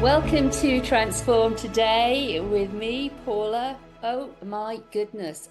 Welcome to Transform Today with me, Paula. Oh my goodness,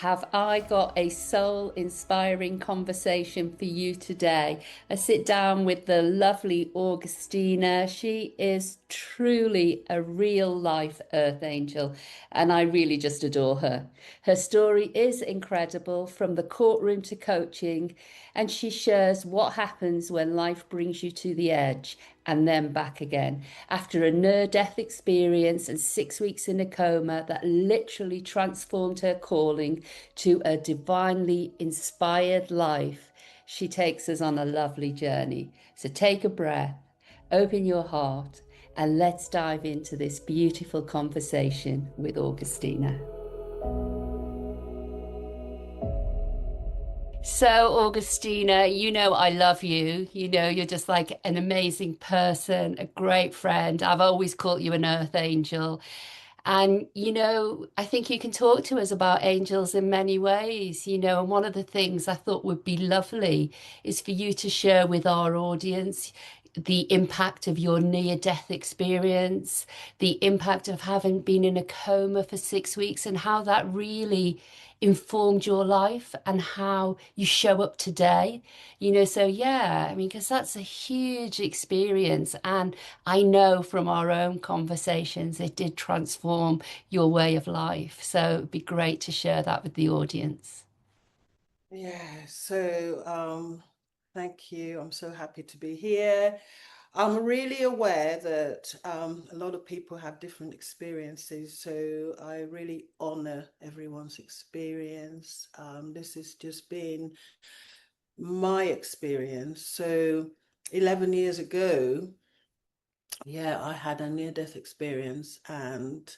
have I got a soul inspiring conversation for you today? I sit down with the lovely Augustina. She is truly a real life earth angel, and I really just adore her. Her story is incredible from the courtroom to coaching, and she shares what happens when life brings you to the edge and then back again. After a near death experience and 6 weeks in a coma that literally transformed her calling to a divinely inspired life, she takes us on a lovely journey. So take a breath, open your heart, and let's dive into this beautiful conversation with Augustina. So, Augustina, you know I love you. You know you're just like an amazing person, a great friend. I've always called you an earth angel. And, I think you can talk to us about angels in many ways, and one of the things I thought would be lovely is for you to share with our audience the impact of your near-death experience, the impact of having been in a coma for 6 weeks, and how that really informed your life and how you show up today. So yeah, I mean, because that's a huge experience. And I know from our own conversations, it did transform your way of life. So it'd be great to share that with the audience. Thank you. I'm so happy to be here. I'm really aware that a lot of people have different experiences, so I really honor everyone's experience. This has just been my experience. So 11 years ago, yeah, I had a near-death experience, and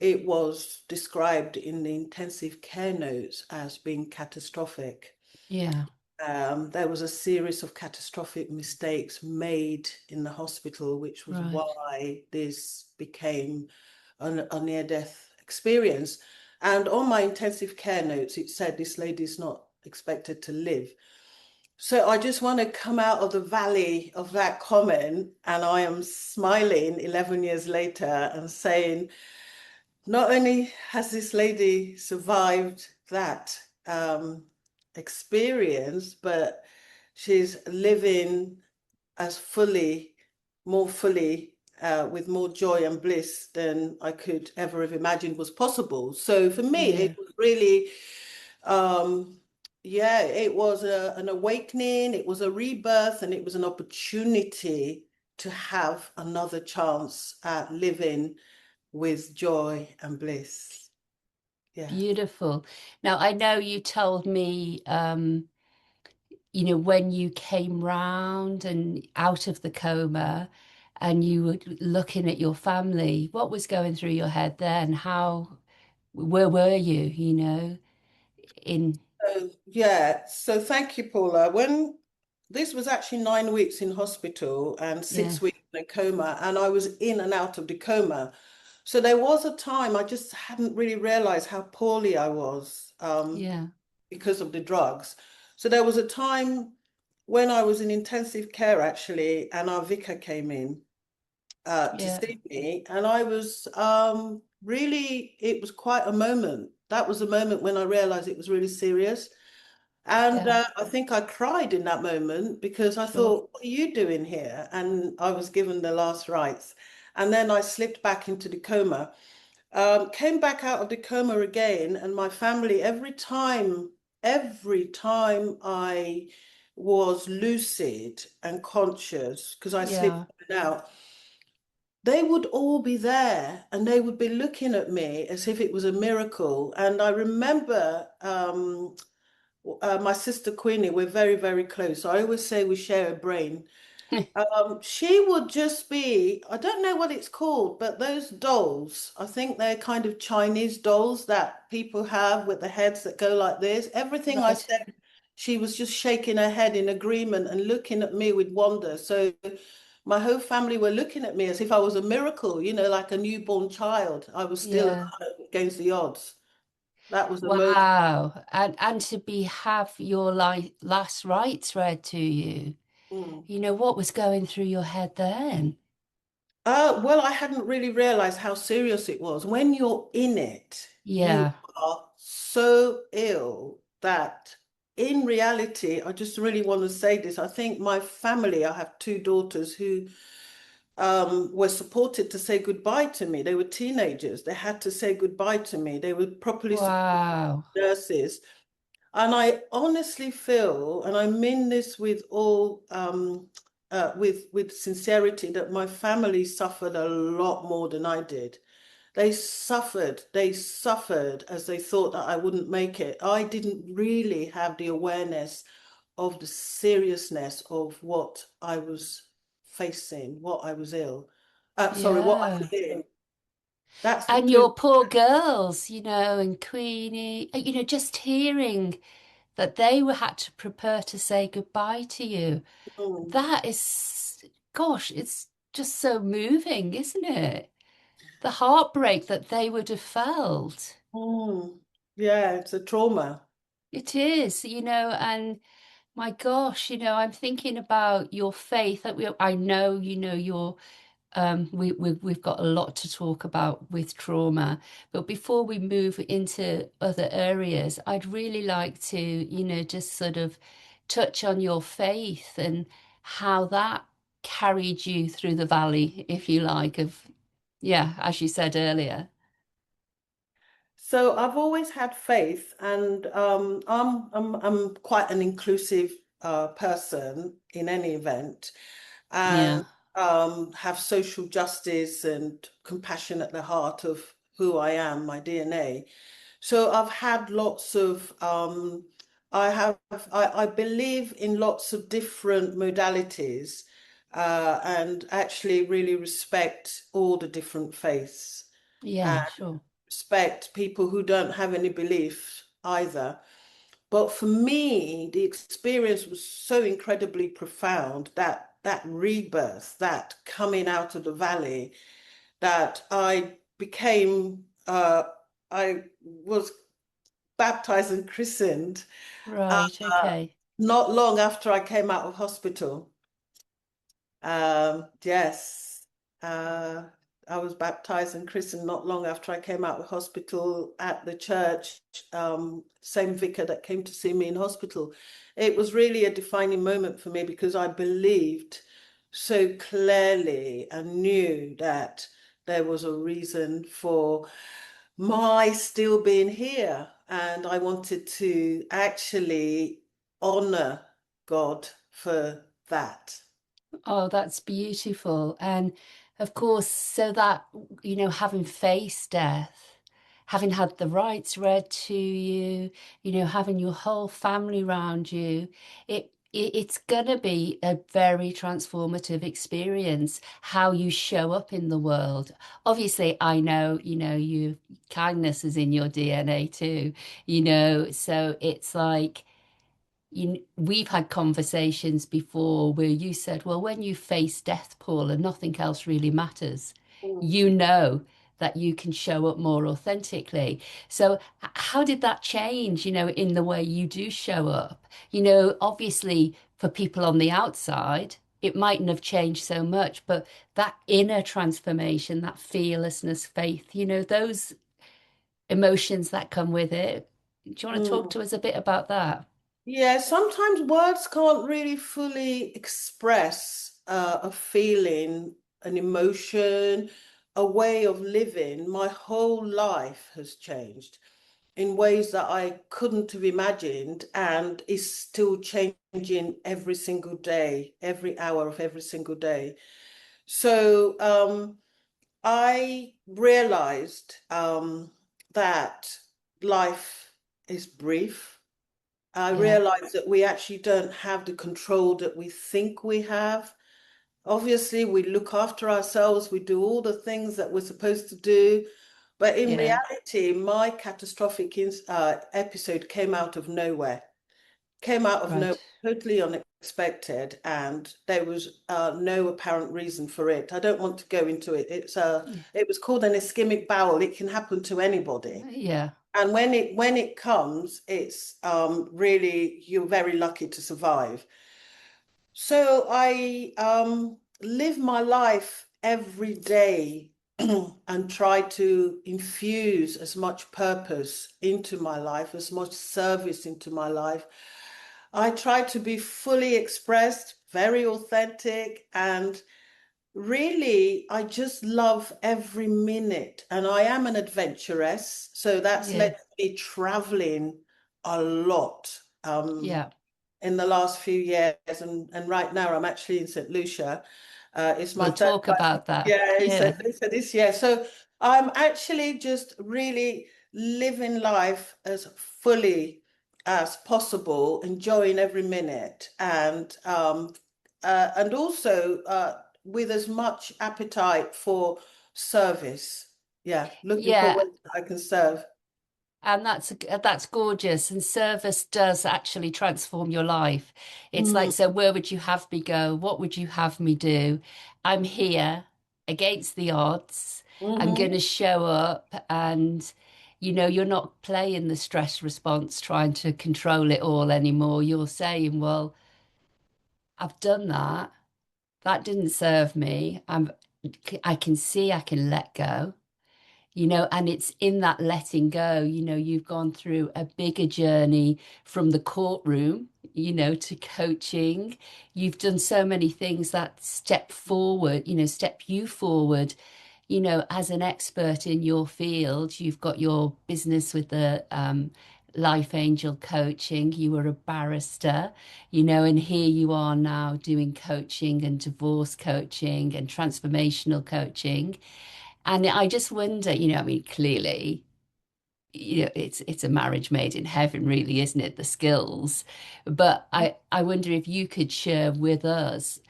it was described in the intensive care notes as being catastrophic. Yeah, There was a series of catastrophic mistakes made in the hospital, which was right. why this became a near-death experience. And on my intensive care notes, it said this lady's not expected to live. So I just want to come out of the valley of that comment, and I am smiling 11 years later and saying, not only has this lady survived that experience, but she's living as fully, more fully, with more joy and bliss than I could ever have imagined was possible. So for me, Yeah. it was really, um, yeah, it was an awakening, it was a rebirth, and it was an opportunity to have another chance at living with joy and bliss. Yeah. Beautiful. Now, I know you told me, when you came round and out of the coma and you were looking at your family, what was going through your head then? Where were you, in, So thank you, Paula. When this was actually 9 weeks in hospital and yeah, 6 weeks in a coma, and I was in and out of the coma. So there was a time I just hadn't really realized how poorly I was yeah, because of the drugs. So there was a time when I was in intensive care actually, and our vicar came in to yeah, see me, and I was really, it was quite a moment. That was a moment when I realized it was really serious. And yeah, I think I cried in that moment because I sure. thought, what are you doing here? And I was given the last rites. And then I slipped back into the coma, came back out of the coma again. And my family, every time I was lucid and conscious, because I slipped Yeah, in and out, they would all be there and they would be looking at me as if it was a miracle. And I remember my sister Queenie, we're very, very close. I always say we share a brain. She would just be, I don't know what it's called, but those dolls, I think they're kind of Chinese dolls that people have with the heads that go like this. Everything I right. said, she was just shaking her head in agreement and looking at me with wonder. So my whole family were looking at me as if I was a miracle, like a newborn child. I was still Yeah. alive against the odds. That was the most. Wow. And to be have your last rites read to you. Mm. What was going through your head then? Well, I hadn't really realized how serious it was. When you're in it, you Yeah. are so ill that in reality, I just really want to say this. I think my family, I have two daughters who were supported to say goodbye to me. They were teenagers. They had to say goodbye to me. They were properly supported Wow. nurses. And I honestly feel, and I mean this with all with sincerity, that my family suffered a lot more than I did. They suffered as they thought that I wouldn't make it. I didn't really have the awareness of the seriousness of what I was facing, what I was ill. Sorry, what I Yeah. was in. That's And literally. your poor girls, and Queenie, just hearing that they were had to prepare to say goodbye to you. Mm, That is, gosh, it's just so moving, isn't it? The heartbreak that they would have felt. mm. Yeah, it's a trauma. It is, and my gosh, I'm thinking about your faith. I know, your we've got a lot to talk about with trauma, but before we move into other areas, I'd really like to, just sort of touch on your faith and how that carried you through the valley, if you like, yeah, as you said earlier. So I've always had faith, and I'm quite an inclusive person in any event, Yeah, and have social justice and compassion at the heart of who I am, my DNA. So I've had lots of I have I believe in lots of different modalities, and actually really respect all the different faiths. yeah, sure. Respect people who don't have any belief either. But for me, the experience was so incredibly profound, that rebirth, that coming out of the valley, that I was baptized and christened Right, uh, okay. not long after I came out of hospital. Yes, uh, I was baptized and christened not long after I came out of hospital at the church, same vicar that came to see me in hospital. It was really a defining moment for me because I believed so clearly and knew that there was a reason for my still being here. And I wanted to actually honor God for that. Oh, that's beautiful. And of course, so that, having faced death, having had the rites read to you, having your whole family around you, it's gonna be a very transformative experience, how you show up in the world. Obviously, I know, kindness is in your DNA too, so it's like we've had conversations before where you said, well, when you face death, Paula, nothing else really matters. Mm. You know that you can show up more authentically. So, how did that change, in the way you do show up? Obviously, for people on the outside, it mightn't have changed so much, but that inner transformation, that fearlessness, faith, those emotions that come with it. Do you want to talk Mm. to us a bit about that? Yeah, sometimes words can't really fully express a feeling, an emotion, a way of living. My whole life has changed in ways that I couldn't have imagined and is still changing every single day, every hour of every single day. So I realized that life is brief. I Yeah. realized that we actually don't have the control that we think we have. Obviously, we look after ourselves, we do all the things that we're supposed to do. But in Yeah. reality, my catastrophic episode came out of nowhere, came out of nowhere, Right. totally unexpected, and there was no apparent reason for it. I don't want to go into it. Yeah. It was called an ischemic bowel. It can happen to anybody. Yeah. And when it comes, it's really you're very lucky to survive. So I live my life every day and try to infuse as much purpose into my life, as much service into my life. I try to be fully expressed, very authentic, and really, I just love every minute. And I am an adventuress, so that's Yeah. led me traveling a lot. Yeah. In the last few years, and right now I'm actually in St. Lucia. It's my We'll third talk time. about that. Yeah, in Yeah. St. Lucia this year. So I'm actually just really living life as fully as possible, enjoying every minute, and also with as much appetite for service. Yeah, looking for Yeah. ways that I can serve. And that's gorgeous. And service does actually transform your life. It's like, Mm, so where would you have me go? What would you have me do? I'm here against the odds. I'm going hmm to show up and you're not playing the stress response, trying to control it all anymore. You're saying, well, I've done that. That didn't serve me. I can see I can let go. And it's in that letting go, you've gone through a bigger journey from the courtroom, to coaching. You've done so many things that step forward, step you forward, as an expert in your field. You've got your business with the Life Angel coaching. You were a barrister, and here you are now doing coaching and divorce coaching and transformational coaching. And I just wonder, I mean, clearly, it's a marriage made in heaven, really, isn't it? The skills. But I wonder if you could share with us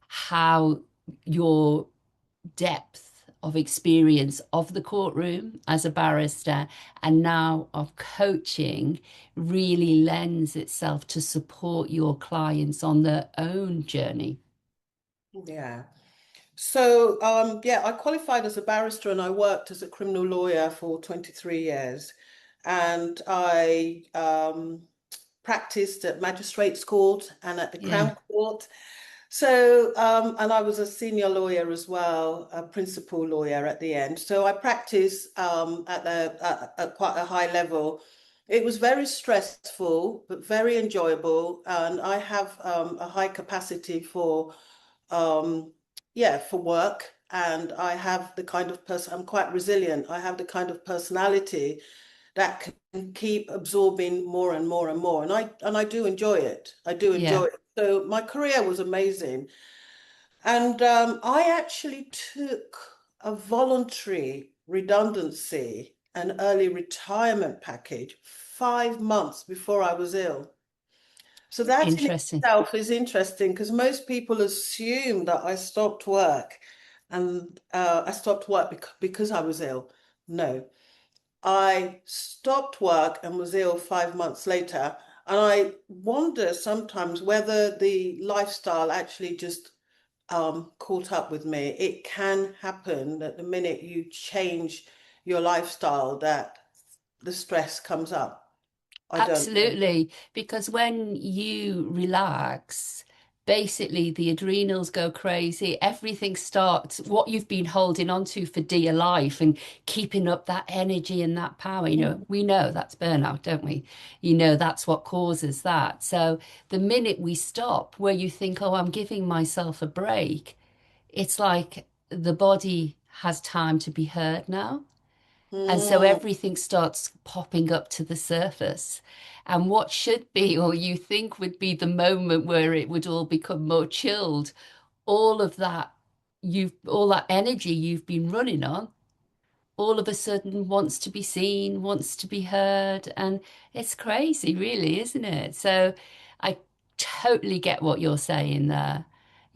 how your depth of experience of the courtroom as a barrister and now of coaching really lends itself to support your clients on their own journey. Yeah. So, yeah, I qualified as a barrister and I worked as a criminal lawyer for 23 years. And I practiced at Magistrates Court and at the Yeah, Crown Court. So, and I was a senior lawyer as well, a principal lawyer at the end. So I practiced at quite a high level. It was very stressful, but very enjoyable. And I have a high capacity for um, yeah, for work. And I have the kind of person, I'm quite resilient. I have the kind of personality that can keep absorbing more and more and more. And I do enjoy it. I do yeah. enjoy it. So my career was amazing. And I actually took a voluntary redundancy, an early retirement package 5 months before I was ill. So that in Interesting. itself is interesting because most people assume that I stopped work and I stopped work because I was ill. No, I stopped work and was ill 5 months later. And I wonder sometimes whether the lifestyle actually just caught up with me. It can happen that the minute you change your lifestyle, that the stress comes up. I don't know. Absolutely, because when you relax, basically the adrenals go crazy. Everything starts, what you've been holding on to for dear life and keeping up that energy and that power. We know that's burnout, don't we? That's what causes that. So the minute we stop, where you think, oh, I'm giving myself a break, it's like the body has time to be heard now. And so Mm, everything starts popping up to the surface. And what should be, or you think would be the moment where it would all become more chilled, all of that all that energy you've been running on all of a sudden wants to be seen, wants to be heard. And it's crazy, really, isn't it? So I totally get what you're saying there.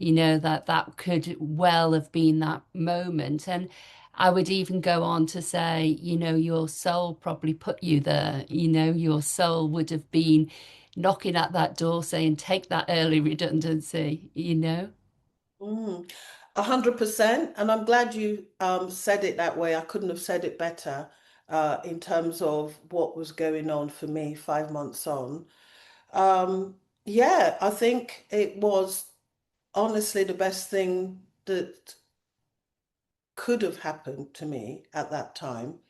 That could well have been that moment. And I would even go on to say, your soul probably put you there. Your soul would have been knocking at that door saying, take that early redundancy. 100%. And I'm glad you said it that way. I couldn't have said it better in terms of what was going on for me 5 months on. Um, yeah, I think it was honestly the best thing that could have happened to me at that time.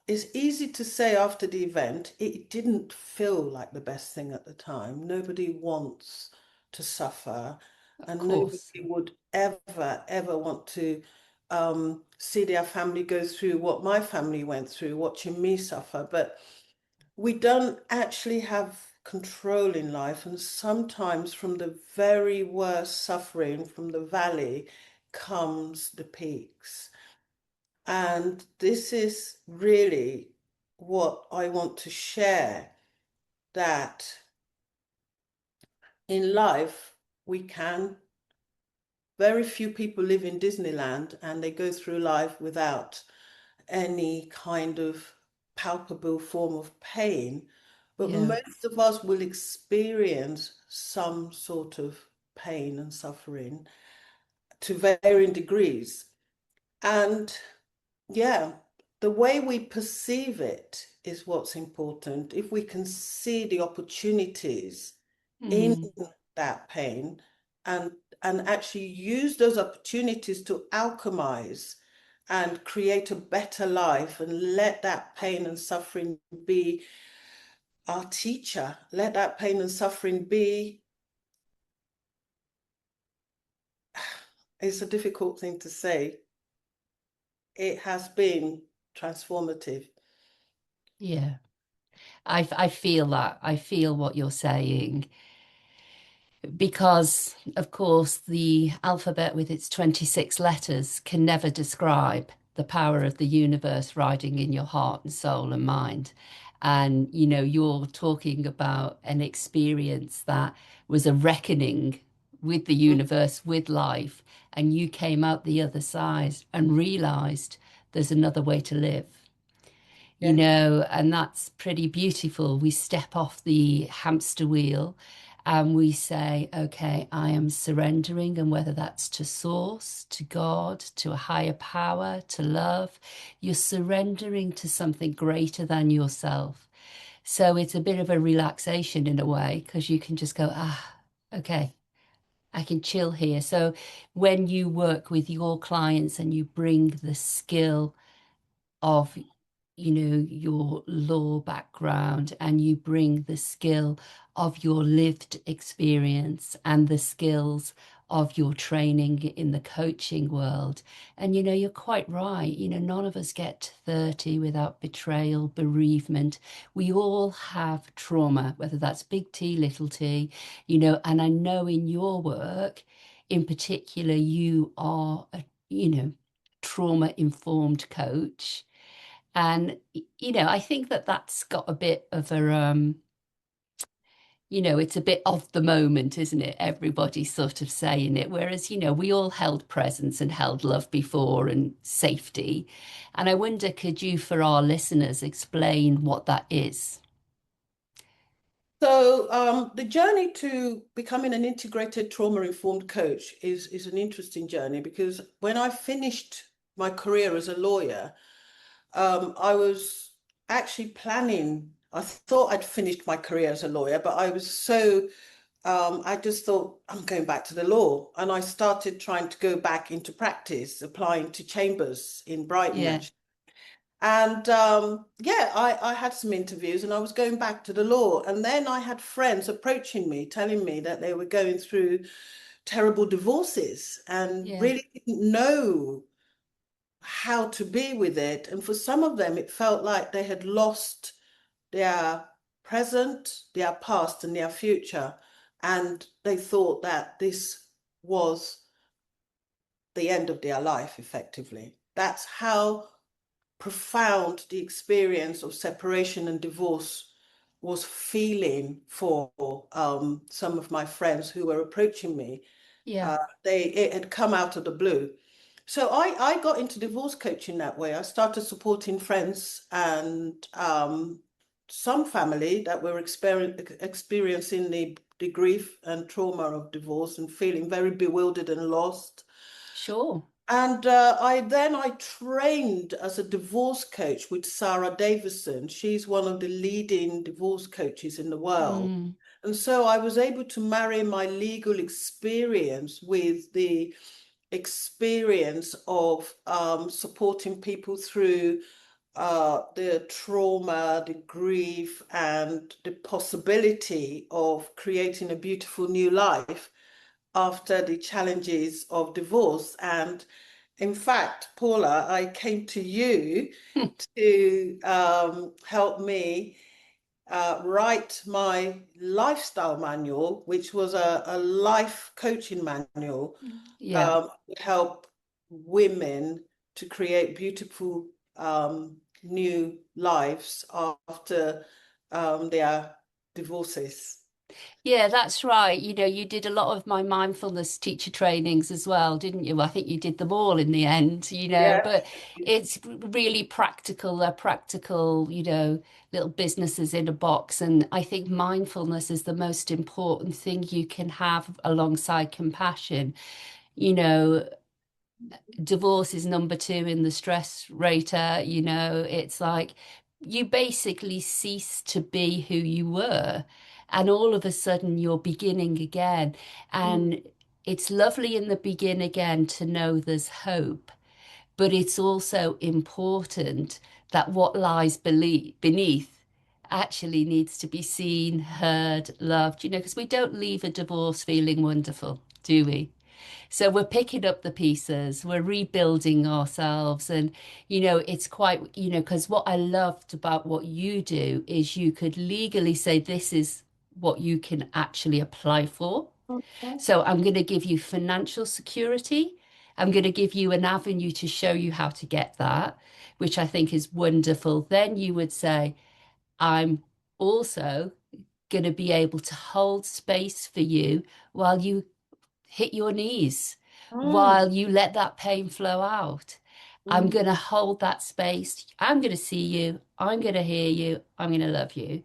It's easy to say after the event, it didn't feel like the best thing at the time. Nobody wants to suffer, Of and nobody course. would ever want to see their family go through what my family went through, watching me suffer. But we don't actually have control in life, and sometimes from the very worst suffering, from the valley, comes the peaks. And this is really what I want to share, that in life, we can, very few people live in Disneyland and they go through life without any kind of palpable form of pain. But Yeah. most of us will experience some sort of pain and suffering to varying degrees. And yeah, the way we perceive it is what's important. If we can see the opportunities in Mm. that pain and actually use those opportunities to alchemize and create a better life, and let that pain and suffering be our teacher. Let that pain and suffering be, it's a difficult thing to say. It has been transformative. Yeah. I feel that. I feel what you're saying. Because, of course, the alphabet with its 26 letters can never describe the power of the universe riding in your heart and soul and mind. And, you're talking about an experience that was a reckoning with the universe, with life, and you came out the other side and realized there's another way to live. Yeah. And that's pretty beautiful. We step off the hamster wheel and we say, okay, I am surrendering. And whether that's to source, to God, to a higher power, to love, you're surrendering to something greater than yourself. So it's a bit of a relaxation in a way, because you can just go, okay, I can chill here. So when you work with your clients and you bring the skill of your law background, and you bring the skill of your lived experience and the skills of your training in the coaching world. And you're quite right, none of us get to 30 without betrayal, bereavement. We all have trauma, whether that's big T, little t, and I know in your work in particular you are a trauma informed coach. And, I think that that's got a bit of a, it's a bit of the moment, isn't it? Everybody's sort of saying it. Whereas, we all held presence and held love before, and safety. And I wonder, could you, for our listeners, explain what that is? So the journey to becoming an integrated trauma-informed coach is an interesting journey, because when I finished my career as a lawyer, I was actually planning. I thought I'd finished my career as a lawyer, but I was so I just thought I'm going back to the law, and I started trying to go back into practice, applying to chambers in Brighton, Yeah, actually. And yeah, I had some interviews and I was going back to the law. And then I had friends approaching me, telling me that they were going through terrible divorces and yeah, really didn't know how to be with it. And for some of them, it felt like they had lost their present, their past, and their future. And they thought that this was the end of their life, effectively. That's how profound the experience of separation and divorce was feeling for some of my friends who were approaching me. yeah, It had come out of the blue. So I got into divorce coaching that way. I started supporting friends and some family that were experiencing the grief and trauma of divorce and feeling very bewildered and lost. sure. And I trained as a divorce coach with Sarah Davison. She's one of the leading divorce coaches in the world. Mm, And so I was able to marry my legal experience with the experience of supporting people through the trauma, the grief, and the possibility of creating a beautiful new life after the challenges of divorce. And in fact, Paula, I came to you to help me write my lifestyle manual, which was a life coaching manual, Yeah. to help women to create beautiful new lives after their divorces. Yeah, that's right. You did a lot of my mindfulness teacher trainings as well, didn't you? I think you did them all in the end, Yeah. but it's really practical. They're practical, little businesses in a box. And I think mindfulness is the most important thing you can have alongside compassion. You know, Divorce is number two in the stress rater. It's like you basically cease to be who you were, and all of a sudden you're beginning again. Mm, And it's lovely in the begin again to know there's hope, but it's also important that what lies beneath actually needs to be seen, heard, loved, because we don't leave a divorce feeling wonderful, do we? So we're picking up the pieces, we're rebuilding ourselves. And, it's quite, because what I loved about what you do is you could legally say this is what you can actually apply for. So I'm going to give you financial security. I'm going to give you an avenue to show you how to get that, which I think is wonderful. Then you would say, I'm also going to be able to hold space for you while you hit your knees, mm, while you let that pain flow out. I'm mm, going to hold that space. I'm going to see you. I'm going to hear you. I'm going to love you.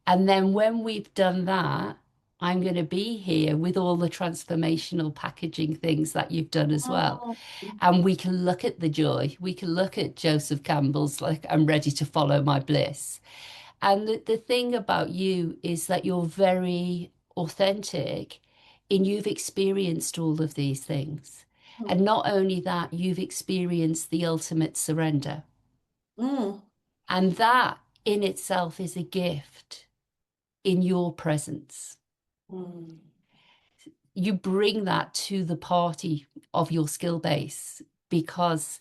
And then when we've done that, I'm going to be here with all the transformational packaging things that you've done as well. And we can look at the joy. We can look at Joseph Campbell's, like, I'm ready to follow my bliss. And the thing about you is that you're very authentic in you've experienced all of these things. mm, And not only that, you've experienced the ultimate surrender. mm, And that in itself is a gift in your presence. mm, You bring that to the party of your skill base because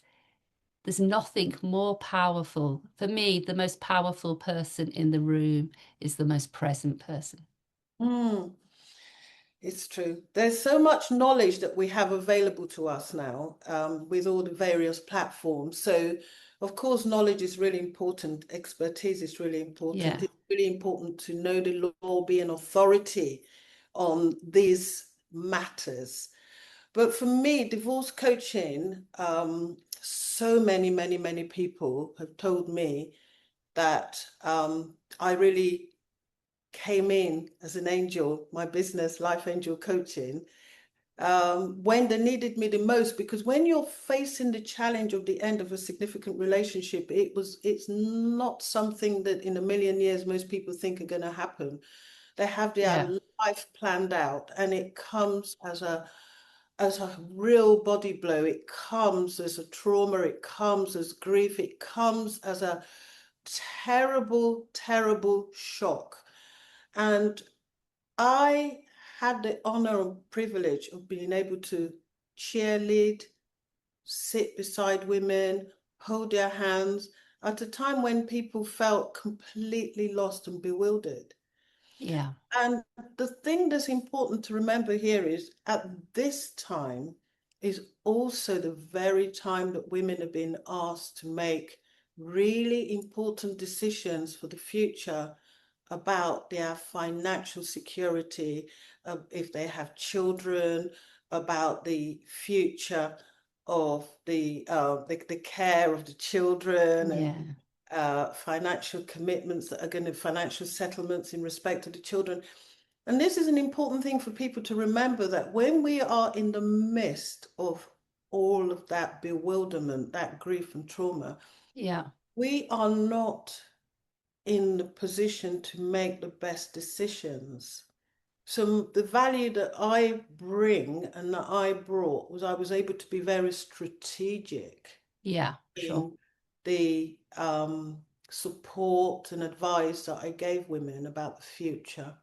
there's nothing more powerful. For me, the most powerful person in the room is the most present person. mm. It's true. There's so much knowledge that we have available to us now, with all the various platforms. So, of course, knowledge is really important. Expertise is really important. Yeah, It's really important to know the law, be an authority on these matters. But for me, divorce coaching, so many people have told me that I really came in as an angel, my business, Life Angel Coaching, when they needed me the most. Because when you're facing the challenge of the end of a significant relationship, it's not something that in a million years most people think are going to happen. They have yeah, their life planned out, and it comes as a real body blow. It comes as a trauma. It comes as grief. It comes as a terrible shock. And I had the honor and privilege of being able to cheerlead, sit beside women, hold their hands at a time when people felt completely lost and bewildered. yeah, And the thing that's important to remember here is at this time is also the very time that women are being asked to make really important decisions for the future about their financial security, if they have children, about the future of the care of the children, and yeah, financial commitments that are going to financial settlements in respect to the children. And this is an important thing for people to remember, that when we are in the midst of all of that bewilderment, that grief and trauma, yeah, we are not in the position to make the best decisions. So the value that I bring and that I brought was I was able to be very strategic Yeah, sure. in the support and advice that I gave women about the future.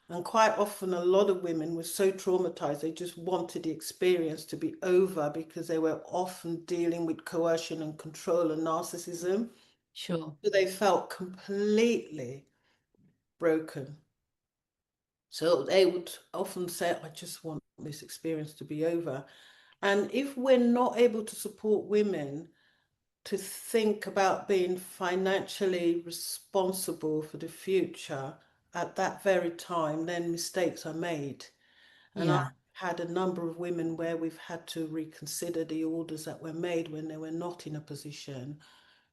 And quite often, a lot of women were so traumatized, they just wanted the experience to be over because they were often dealing with coercion and control and narcissism. Sure. So they felt completely broken. So they would often say, I just want this experience to be over. And if we're not able to support women to think about being financially responsible for the future at that very time, then mistakes are made. And I've Yeah, had a number of women where we've had to reconsider the orders that were made when they were not in a position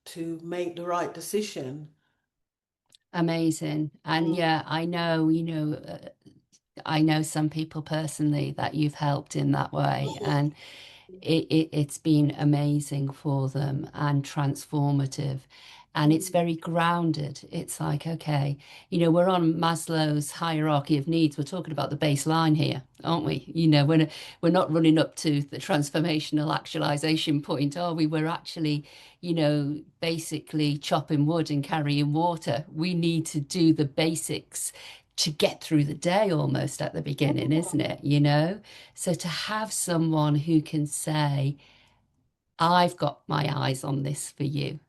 to make the right decision. amazing. And Mm. yeah, I know, I know some people personally that you've helped in that way, and it's been amazing for them and transformative. And it's Mm. very grounded. It's like, okay, we're on Maslow's hierarchy of needs. We're talking about the baseline here, aren't we? We're not running up to the transformational actualization point, are we? We're actually, basically chopping wood and carrying water. We need to do the basics to get through the day almost at the beginning, isn't it? So to have someone who can say, I've got my eyes on this for you.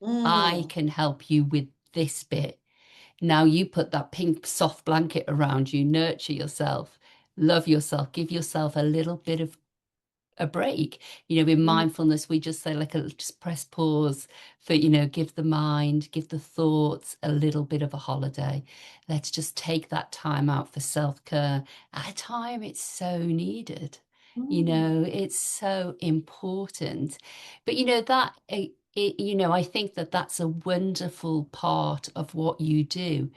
I Mm. can help you with this bit. Now you put that pink soft blanket around you, nurture yourself, love yourself, give yourself a little bit of a break. In Mm. mindfulness, we just say like just press pause for, give the mind, give the thoughts a little bit of a holiday. Let's just take that time out for self-care at a time it's so needed. Mm. It's so important. But I think that that's a wonderful part of what you do,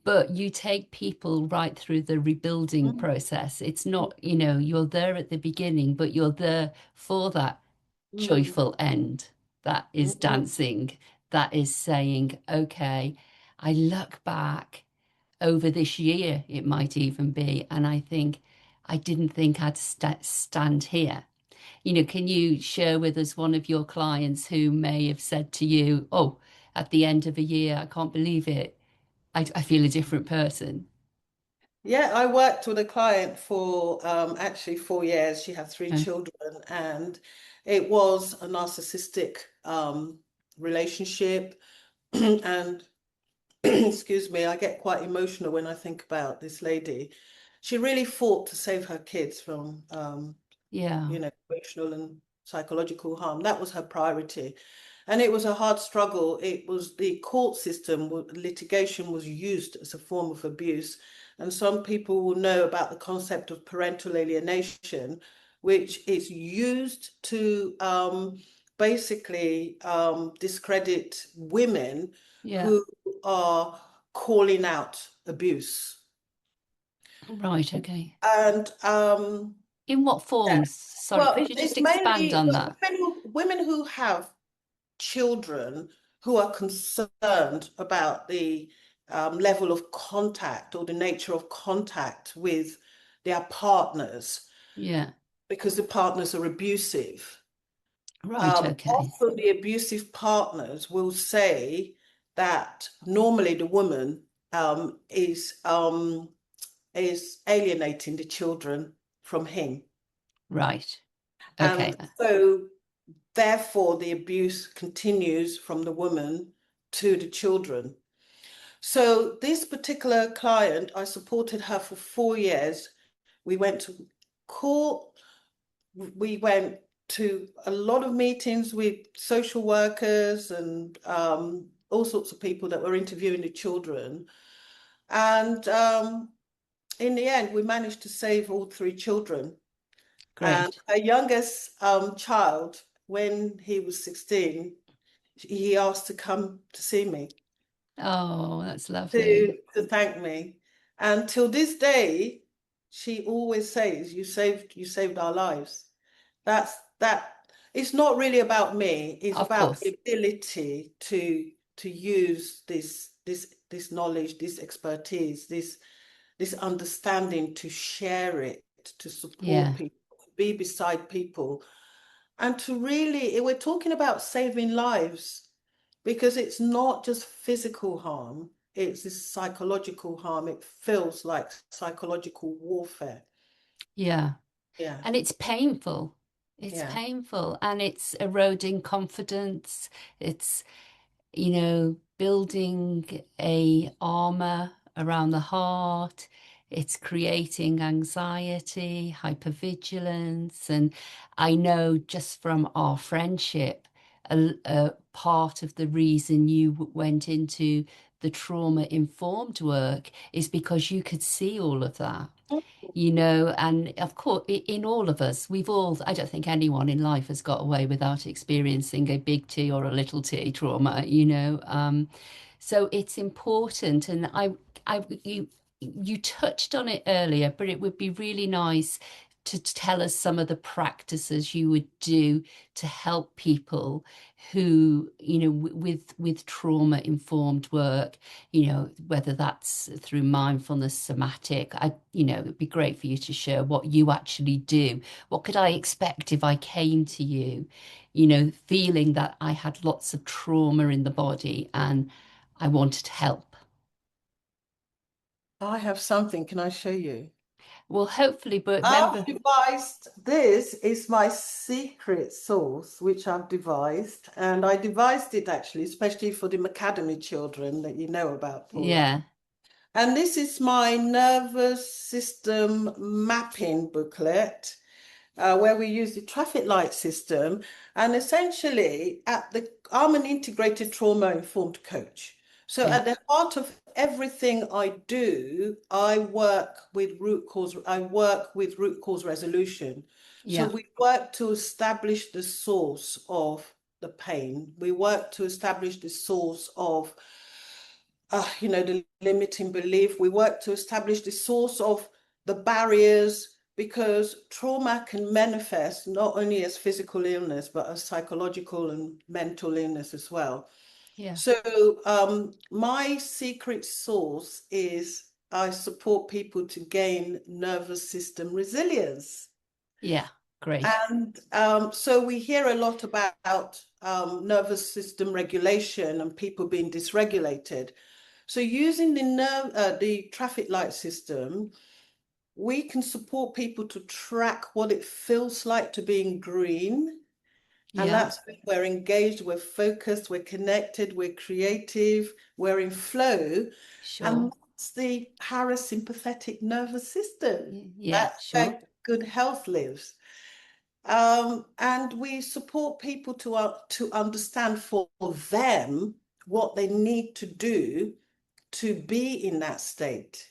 but you take people right through the rebuilding Mm. process. It's not, you're there at the beginning, but you're there for that Mm. joyful end that is Mm. dancing, that is saying, okay, I look back over this year, it might even be, and I think, I didn't think I'd stand here. Can you share with us one of your clients who may have said to you, oh, at the end of a year, I can't believe it. I feel a different person. Yeah, I worked with a client for actually 4 years. She had three Uh, children, and it was a narcissistic relationship. And excuse me, I get quite emotional when I think about this lady. She really fought to save her kids from, yeah, emotional and psychological harm. That was her priority. And it was a hard struggle. It was the court system, litigation was used as a form of abuse. And some people will know about the concept of parental alienation, which is used to basically discredit women yeah. who are calling out abuse. Right, okay. And In what yeah, forms? Sorry, well, could you just it's expand mainly on that? women who have children who are concerned about the level of contact or the nature of contact with their partners Yeah, because the partners are abusive. right, okay. Often the abusive partners will say that normally the woman is alienating the children from him. Right, okay. And so therefore, the abuse continues from the woman to the children. So, this particular client, I supported her for 4 years. We went to court, we went to a lot of meetings with social workers and all sorts of people that were interviewing the children. And in the end, we managed to save all three children. And Great. her youngest child, when he was 16, he asked to come to see me Oh, that's lovely. to thank me. And till this day, she always says, you saved our lives. That it's not really about me, it's Of about course. the ability to use this knowledge, this expertise, this this understanding to share it, to support Yeah. people, to be beside people, and to really, we're talking about saving lives because it's not just physical harm, it's this psychological harm. It feels like psychological warfare. Yeah. Yeah, And it's painful. It's yeah. painful and it's eroding confidence. It's, building a armor around the heart. It's creating anxiety, hypervigilance. And I know just from our friendship, a part of the reason you went into the trauma-informed work is because you could see all of that. And of course, in all of us, I don't think anyone in life has got away without experiencing a big T or a little t trauma. So it's important. And you touched on it earlier, but it would be really nice to tell us some of the practices you would do to help people who, with trauma informed work, whether that's through mindfulness, somatic. It'd be great for you to share what you actually do. What could I expect if I came to you, feeling that I had lots of trauma in the body and I wanted help? I have something. Can I show you? Well, hopefully, but I've remember, devised, this is my secret sauce, which I've devised. And I devised it actually, especially for the Academy children that you know about, Paula. yeah, And this is my nervous system mapping booklet, where we use the traffic light system. And essentially, I'm an integrated trauma informed coach. So yeah, at the heart of everything I do, I work with root cause resolution. So yeah, we work to establish the source of the pain. We work to establish the source of the limiting belief. We work to establish the source of the barriers because trauma can manifest not only as physical illness, but as psychological and mental illness as well. yeah, So, my secret sauce is I support people to gain nervous system resilience. yeah. Great. And so we hear a lot about nervous system regulation and people being dysregulated. So using the traffic light system, we can support people to track what it feels like to be in green. And Yeah, that's when we're engaged, we're focused, we're connected, we're creative, we're in flow. And sure. that's the parasympathetic nervous system. Yeah, That's sure. where good health lives. And we support people to understand for them what they need to do to be in that state.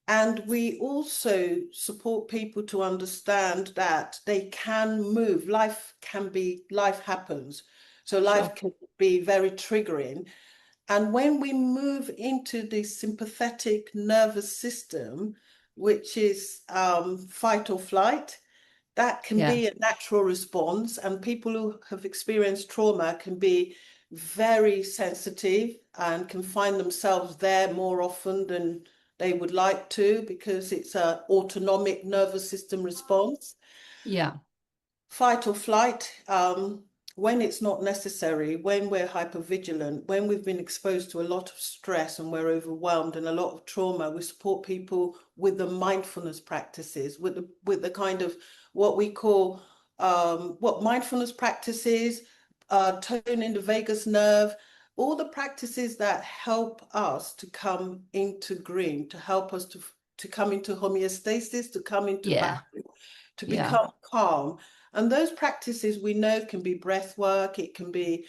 And we also support people to understand that they can move. Life happens. So Sure. life can be very triggering. And when we move into the sympathetic nervous system, which is fight or flight, that can Yeah, be a natural response. And people who have experienced trauma can be very sensitive and can find themselves there more often than they would like to because it's an autonomic nervous system response. yeah, Fight or flight, when it's not necessary, when we're hypervigilant, when we've been exposed to a lot of stress and we're overwhelmed and a lot of trauma, we support people with the mindfulness practices, with the kind of what we call what mindfulness practices, toning the vagus nerve, all the practices that help us to come into green, to help us to come into homeostasis, to come into yeah, balance, to yeah, become calm. And those practices we know can be breath work, it can be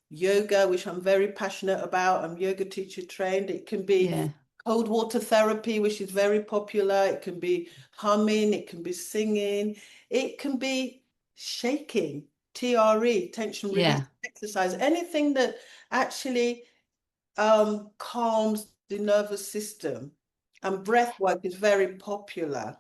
yoga, which I'm very passionate about. I'm yoga teacher trained. It can be yeah, cold water therapy, which is very popular. It can be humming, it can be singing, it can be shaking, TRE, tension release yeah. exercise, anything that actually calms the nervous system. And breath work is very popular.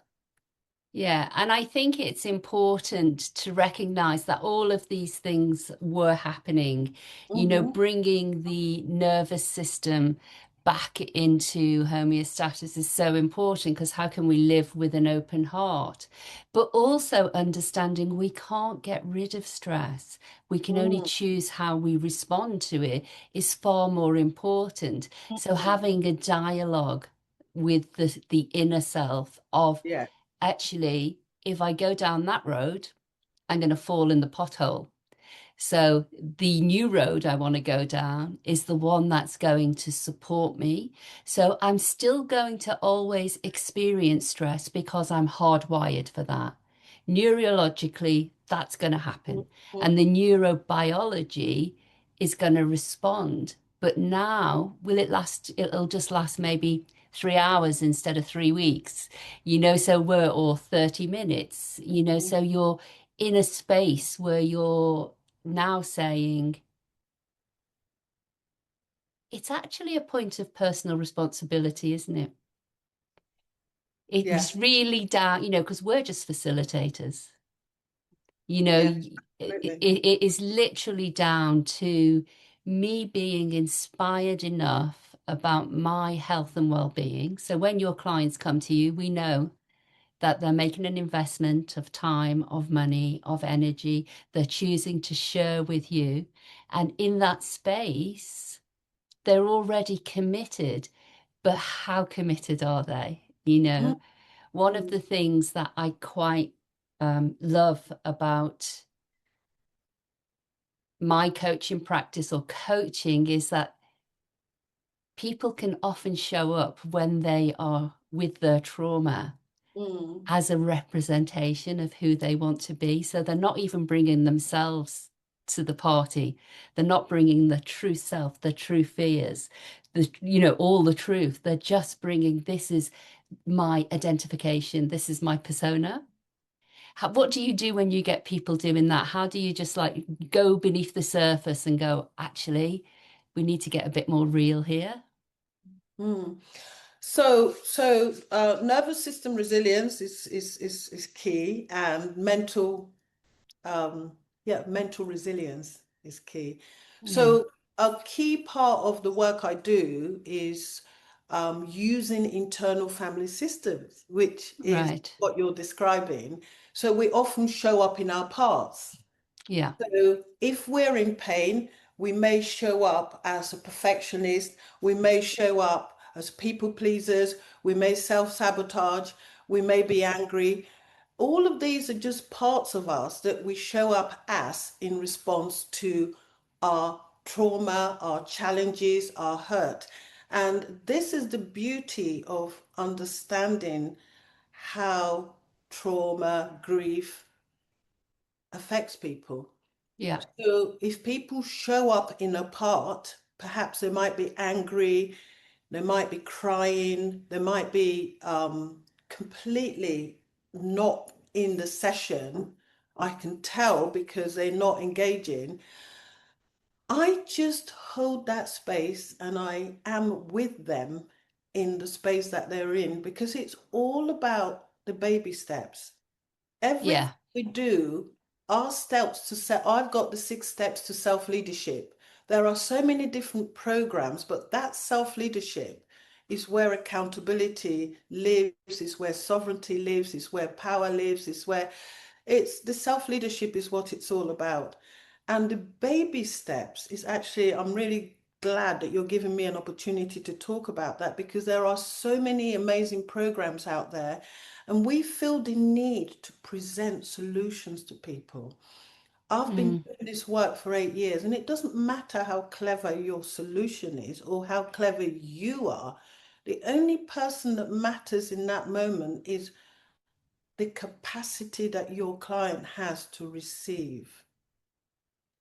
Yeah, and I think it's important to recognize that all of these things were happening, Mhm. bringing the nervous system back into homeostasis is so important because how can we live with an open heart? But also understanding we can't get rid of stress. We can only Mm, choose how we respond to it is far more important. So mm. having a dialogue with the inner self of Yeah. actually, if I go down that road, I'm going to fall in the pothole. So the new road I want to go down is the one that's going to support me. So I'm still going to always experience stress because I'm hardwired for that. Neurologically, that's going to Mm, happen. And the mm, neurobiology is going to respond. But now, will it last? It'll just last maybe 3 hours instead of 3 weeks, so or 30 minutes, mm, so you're in a space where you're now saying it's actually a point of personal responsibility, isn't it? yeah. It's really down, because we're just facilitators. Yeah. Absolutely. It is literally down to me being inspired enough about my health and well-being. So when your clients come to you, we know that they're making an investment of time, of money, of energy. They're choosing to share with you. And in that space, they're already committed, but how committed are they? Mm, One of mm, the things that I quite love about my coaching practice or coaching is that people can often show up when they are with their trauma mm, as a representation of who they want to be. So they're not even bringing themselves to the party. They're not bringing the true self, the true fears, all the truth. They're just bringing, this is my identification. This is my persona. What do you do when you get people doing that? How do you just like go beneath the surface and go, actually, we need to get a bit more real here? mm. So nervous system resilience is key, and um, mental resilience is key. Yeah, So a key part of the work I do is using internal family systems, which is right. what you're describing. So we often show up in our parts. Yeah, So if we're in pain, we may show up as a perfectionist, we may show up as people pleasers, we may self-sabotage, we may be angry. All of these are just parts of us that we show up as in response to our trauma, our challenges, our hurt. And this is the beauty of understanding how trauma, grief affects people. yeah, So if people show up in a part, perhaps they might be angry, they might be crying, they might be completely not in the session. I can tell because they're not engaging. I just hold that space and I am with them in the space that they're in because it's all about the baby steps. Everything yeah, we do, our steps to set, I've got the 6 steps to self-leadership. There are so many different programs, but that self-leadership is where accountability lives, is where sovereignty lives, is where power lives, is where it's the self-leadership is what it's all about. And the baby steps is actually, I'm really glad that you're giving me an opportunity to talk about that because there are so many amazing programs out there and we feel the need to present solutions to people. I've been mm, doing this work for 8 years, and it doesn't matter how clever your solution is or how clever you are. The only person that matters in that moment is the capacity that your client has to receive.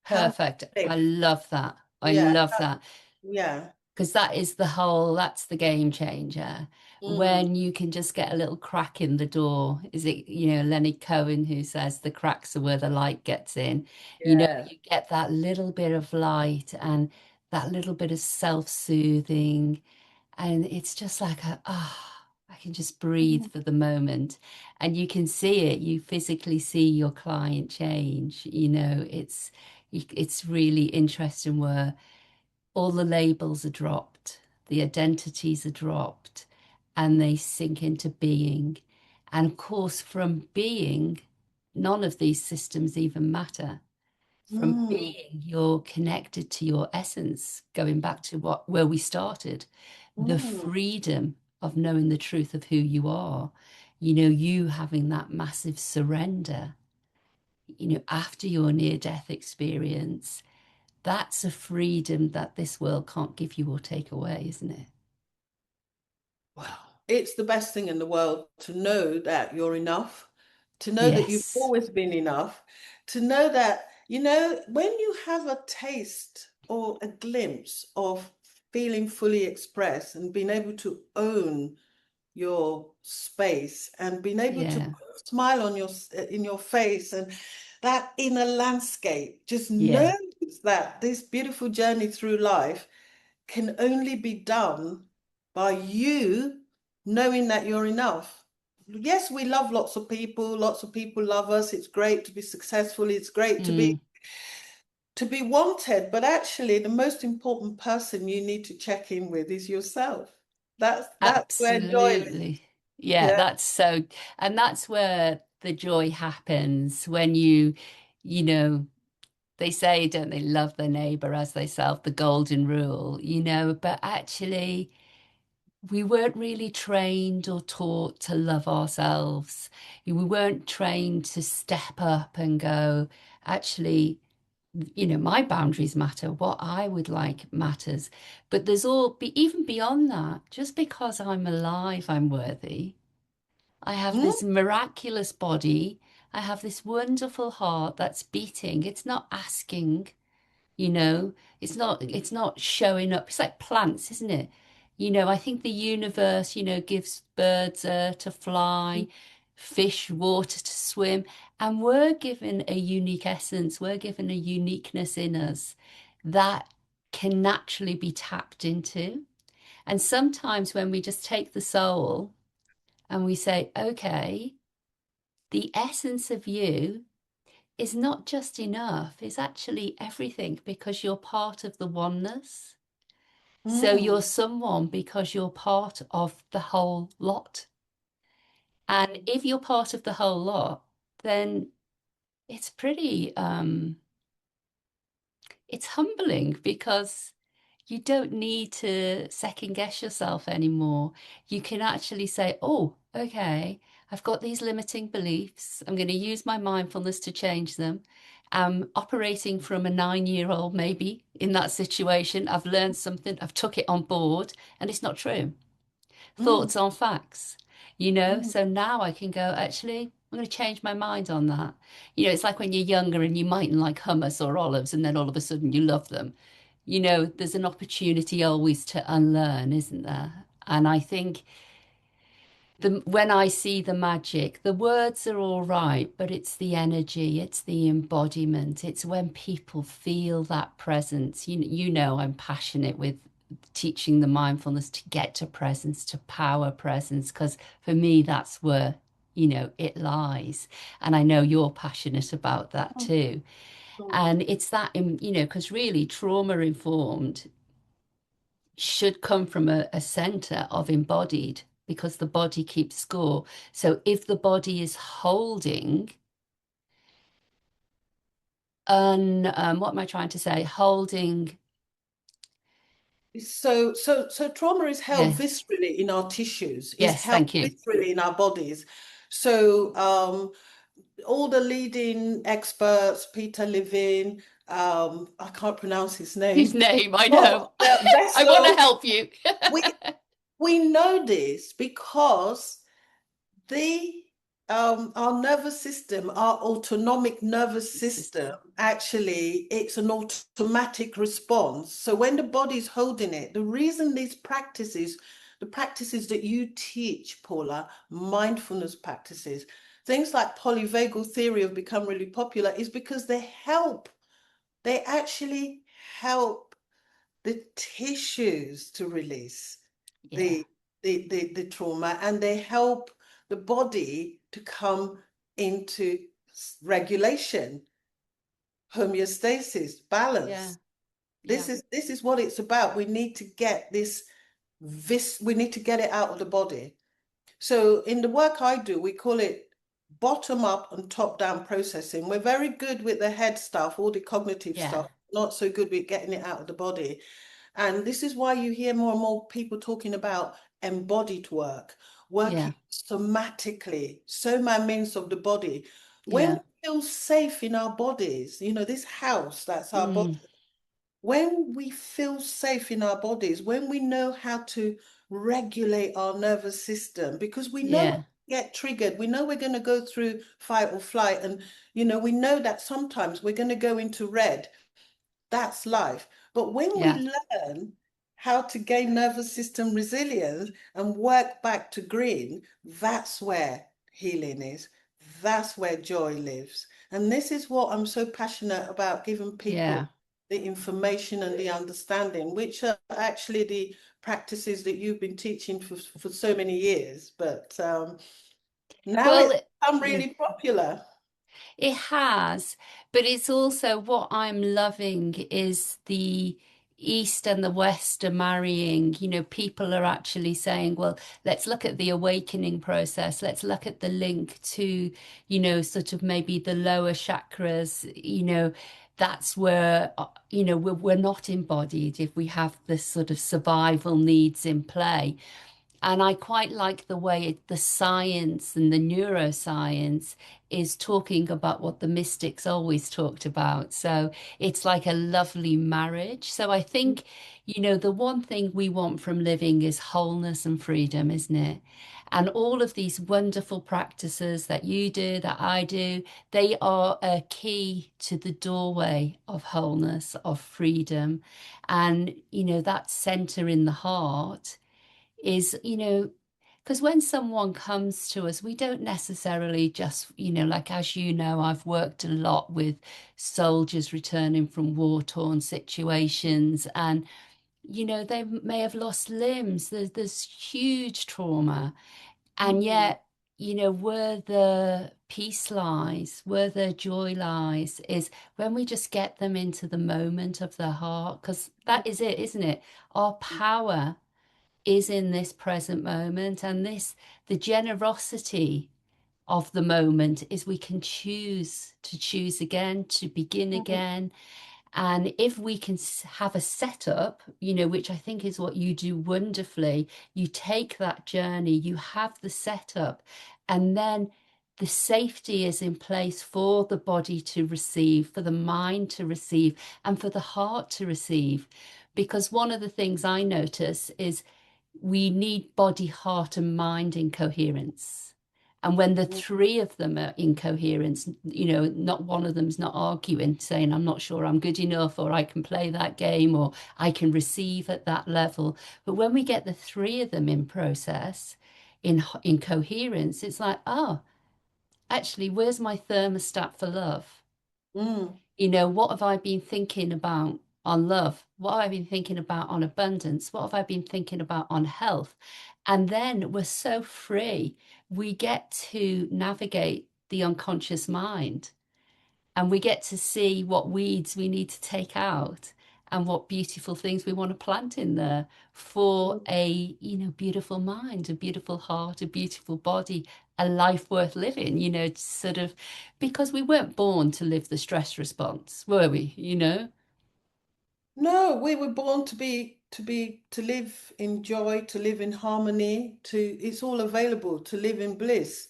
How perfect. I safe? love that. I Yeah, love that. yeah. Because that's the game changer. Mm, When you can just get a little crack in the door. Is it, Leonard Cohen who says the cracks are where the light gets in? yeah. You get that little bit of light and that little bit of self-soothing. And it's just like I can just breathe Mhm. for the moment. And you can see it. You physically see your client change. It's really interesting where all the labels are dropped. the identities are dropped and they sink into being. And of course, from being, none of these systems even matter. From Mm, being, you're connected to your essence, going back to where we started, the mm. freedom of knowing the truth of who you are. You having that massive surrender, after your near-death experience, that's a freedom that this world can't give you or take away, isn't it? Wow. It's the best thing in the world to know that you're enough, to know that you've Yes. always been enough, to know that, when you have a taste or a glimpse of feeling fully expressed and being able to own your space and being able to Yeah. put a smile on in your face and that inner landscape, just know Yeah. that this beautiful journey through life can only be done by you knowing that you're enough. Yes, we love lots of people love us. It's great to be successful, it's great Mm, to be wanted, but actually the most important person you need to check in with is yourself. That's where joy lives. absolutely. Yeah, Yeah. and that's where the joy happens when you they say, don't they, love their neighbor as themselves, the golden rule, but actually we weren't really trained or taught to love ourselves. We weren't trained to step up and go, actually, my boundaries matter. What I would like matters. But even beyond that, just because I'm alive, I'm worthy. I have Mm, this miraculous body. I have this wonderful heart that's beating. It's not asking, you know it's not showing up. It's like plants, isn't it? I think the universe gives birds air to fly, fish water to swim, and we're given a unique essence, we're given a uniqueness in us that can naturally be tapped into. And sometimes when we just take the soul and we say, okay, the essence of you is not just enough, it's actually everything because you're part of the oneness. So mm, you're someone because you're part of the whole lot. And if you're part of the whole lot, then it's it's humbling because you don't need to second guess yourself anymore. You can actually say, oh, okay, I've got these limiting beliefs. I'm going to use my mindfulness to change them. I'm operating from a 9-year-old, maybe in that situation. I've learned something, I've took it on board, and it's not true. mm, Thoughts on facts, mm, So now I can go, actually, I'm going to change my mind on that. It's like when you're younger and you mightn't like hummus or olives, and then all of a sudden you love them. There's an opportunity always to unlearn, isn't there? And I think when I see the magic, the words are all right, but it's the energy, it's the embodiment, it's when people feel that presence. I'm passionate with teaching the mindfulness to get to presence, to power presence, because for me, that's where, it lies. And I know you're passionate about that mm, too. mm. And it's that, because really trauma informed should come from a center of embodied because the body keeps score. So if the body is holding, what am I trying to say? Holding, So trauma is held yeah, viscerally in our tissues, is yes, held thank you. viscerally in our bodies. So all the leading experts, Peter Levine, I can't pronounce his His name, name, I but know. I want to Bessel, help you. we we know this because the our nervous system, our autonomic nervous system, System. actually, it's an automatic response. So when the body's holding it, the reason these practices, the practices that you teach, Paula, mindfulness practices, things like polyvagal theory have become really popular, is because they actually help the tissues to release Yeah, the the trauma, and they help the body to come into regulation, homeostasis, yeah, balance. yeah, This is what it's about. We need to get this we need to get it out of the body. So in the work I do, we call it bottom up and top down processing. We're very good with the head stuff, all the cognitive Yeah. stuff, not so good with getting it out of the body. And this is why you hear more and more people talking about embodied work, Yeah. working somatically, soma means of the body. When we Yeah. feel safe in our bodies, this house, that's our body. Mm. When we feel safe in our bodies, when we know how to regulate our nervous system, because we know when Yeah. we get triggered, we know we're going to go through fight or flight, and we know that sometimes we're going to go into red. That's life. But when Yeah. we learn how to gain nervous system resilience and work back to green, that's where healing is. That's where joy lives. And this is what I'm so passionate about, giving people Yeah. the information and the understanding, which are actually the practices that you've been teaching for so many years. But now Well, it's become yeah. really popular. It has, but it's also what I'm loving is the East and the West are marrying. People are actually saying, well, let's look at the awakening process. Let's look at the link to, sort of maybe the lower chakras. That's where, we're not embodied if we have this sort of survival needs in play. And I quite like the way the science and the neuroscience is talking about what the mystics always talked about. So it's like a lovely marriage. So I think, the one thing we want from living is wholeness and freedom, isn't it? And all of these wonderful practices that you do, that I do, they are a key to the doorway of wholeness, of freedom. And, that center in the heart is, because when someone comes to us, we don't necessarily just, like as you know, I've worked a lot with soldiers returning from war-torn situations, and, they may have lost limbs. There's huge trauma. And Mm, yet, where the peace lies, where the joy lies, is when we just get them into the moment of their heart, because that is it, isn't it? Our power is in this present moment, and the generosity of the moment is we can choose to choose again, to begin mm, again. And if we can have a setup, which I think is what you do wonderfully, you take that journey, you have the setup, and then the safety is in place for the body to receive, for the mind to receive, and for the heart to receive. Because one of the things I notice is we need body, heart, and mind in coherence. And when the mm. three of them are in coherence, not one of them's not arguing, saying, I'm not sure I'm good enough, or I can play that game, or I can receive at that level. But when we get the three of them in process, in coherence, it's like, oh, actually, where's my thermostat for love? Mm. What have I been thinking about on love? What have I been thinking about on abundance? What have I been thinking about on health? And then we're so free. We get to navigate the unconscious mind, and we get to see what weeds we need to take out and what beautiful things we want to plant in there for Mm. a, beautiful mind, a beautiful heart, a beautiful body, a life worth living, sort of, because we weren't born to live the stress response, were we? No, we were born to live in joy, to live in harmony, it's all available to live in bliss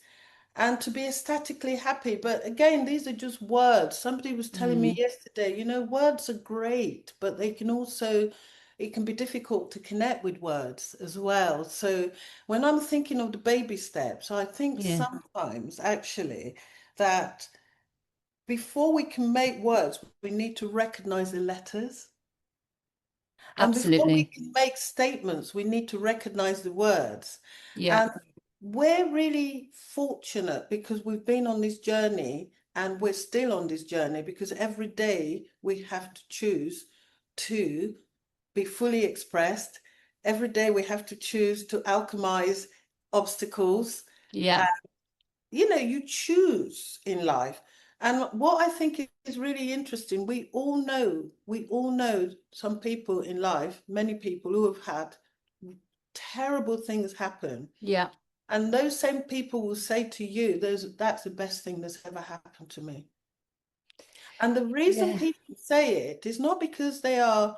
and to be ecstatically happy. But again, these are just words. Somebody was telling me Mm, yesterday, words are great, but it can be difficult to connect with words as well. So when I'm thinking of the baby steps, I think yeah, sometimes actually that before we can make words, we need to recognize the letters. And before we absolutely. can make statements, we need to recognize the words. Yeah, And we're really fortunate because we've been on this journey and we're still on this journey because every day we have to choose to be fully expressed. Every day we have to choose to alchemize obstacles. yeah, You choose in life. And what I think is really interesting, we all know some people in life, many people who have had terrible things happen. Yeah. And those same people will say to you, that's the best thing that's ever happened to me. And the reason Yeah. people say it is not because they are,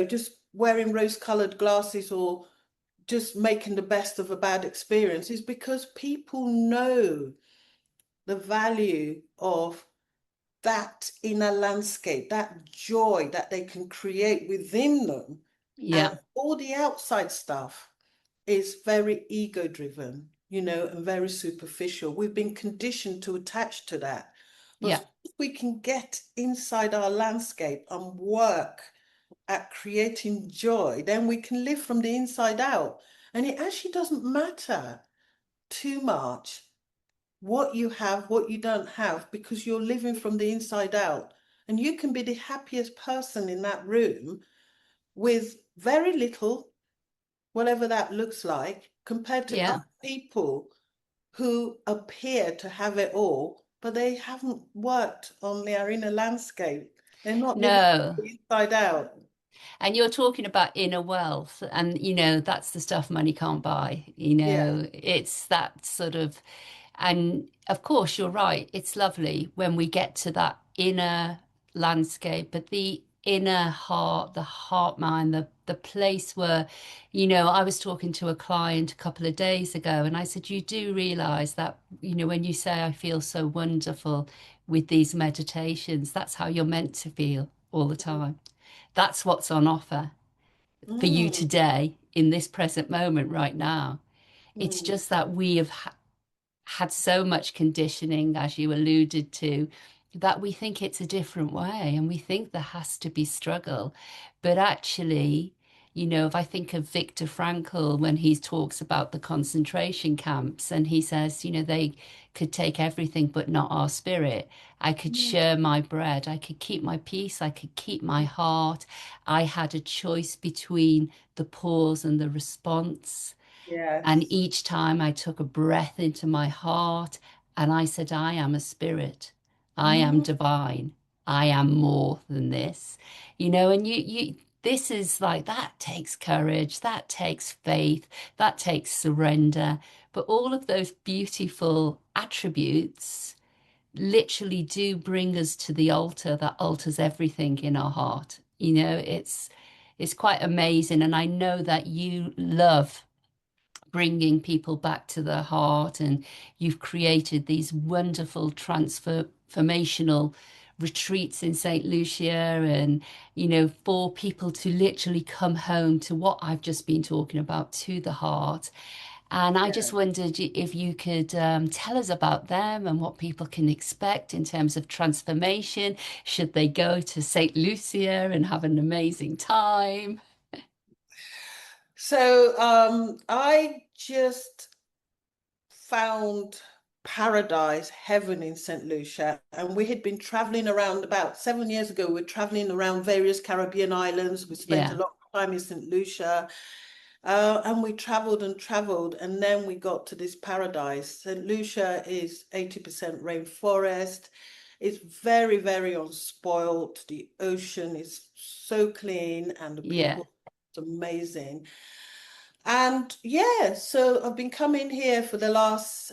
just wearing rose-colored glasses or just making the best of a bad experience, is because people know the value of that inner landscape, that joy that they can create within them. Yeah. And all the outside stuff is very ego driven, and very superficial. We've been conditioned to attach to that. But Yeah. if we can get inside our landscape and work at creating joy, then we can live from the inside out. And it actually doesn't matter too much what you have, what you don't have, because you're living from the inside out. And you can be the happiest person in that room with very little, whatever that looks like, compared to Yeah. other people who appear to have it all, but they haven't worked on their inner landscape. They're not living No. from the inside out. And you're talking about inner wealth, and that's the stuff money can't buy. Yeah. It's that sort of, and of course, you're right. It's lovely when we get to that inner landscape, but the inner heart, the heart mind, the place where, I was talking to a client a couple of days ago, and I said, you do realize that, when you say, I feel so wonderful with these meditations, that's how you're meant to feel all the time. That's what's on offer for you Mm, today in this present moment right now. It's mm, just that we have had so much conditioning, as you alluded to, that we think it's a different way and we think there has to be struggle. But actually, if I think of Viktor Frankl when he talks about the concentration camps and he says, they could take everything but not our spirit. I could mm, share my bread. I could keep my peace. I could keep my heart. I had a choice between the pause and the response. And yes. each time I took a breath into my heart and I said, I am a spirit. I am Mm, divine. I am more than this. And this is like, that takes courage, that takes faith, that takes surrender. But all of those beautiful attributes literally do bring us to the altar that alters everything in our heart. It's quite amazing. And I know that you love bringing people back to their heart, and you've created these wonderful transformational retreats in St. Lucia, and for people to literally come home to what I've just been talking about, to the heart. And I just yeah. wondered if you could tell us about them and what people can expect in terms of transformation. Should they go to St. Lucia and have an amazing time? So I just found paradise, heaven in St. Lucia. And we had been traveling around about 7 years ago. We were traveling around various Caribbean islands. We spent a Yeah, lot of time in St. Lucia. And we traveled and traveled, and then we got to this paradise. St. Lucia is 80% rainforest. It's very, very unspoilt. The ocean is so clean, and the yeah. people are amazing. And yeah, so I've been coming here for the last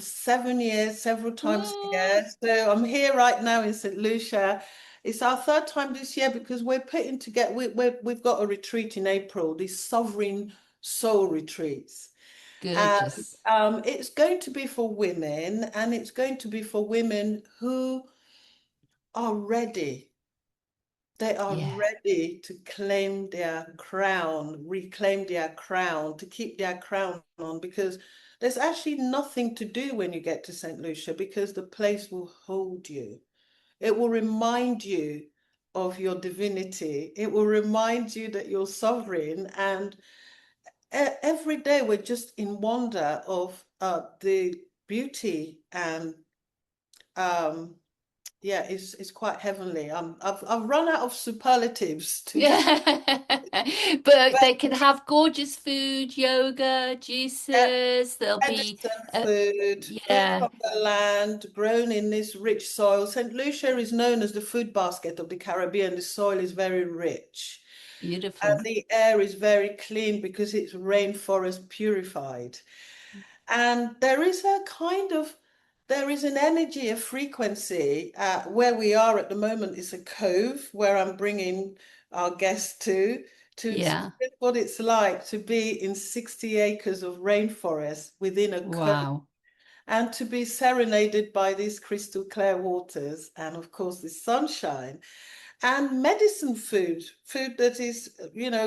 7 years, several times a Mm, year. So I'm here right now in St. Lucia. It's our third time this year because we're putting together, we've got a retreat in April, these sovereign soul retreats. And gorgeous. it's going to be for women, and it's going to be for women who are ready. They are Yeah. ready to claim their crown, reclaim their crown, to keep their crown on, because there's actually nothing to do when you get to St. Lucia, because the place will hold you. It will remind you of your divinity. It will remind you that you're sovereign. And every day we're just in wonder of the beauty, and um, yeah, it's quite heavenly. I've run out of superlatives to Yeah. But but they can have gorgeous food, yoga, juices. There'll be, medicine uh, food picked yeah, from the land, grown in this rich soil. St. Lucia is known as the food basket of the Caribbean. The soil is very rich. And Beautiful. the air is very clean because it's rainforest purified. And there is an energy, a frequency. Where we are at the moment is a cove where I'm bringing our guests to Yeah. experience what it's like to be in 60 acres of rainforest within a cove Wow. and to be serenaded by these crystal clear waters and, of course, the sunshine and medicine food, food that is,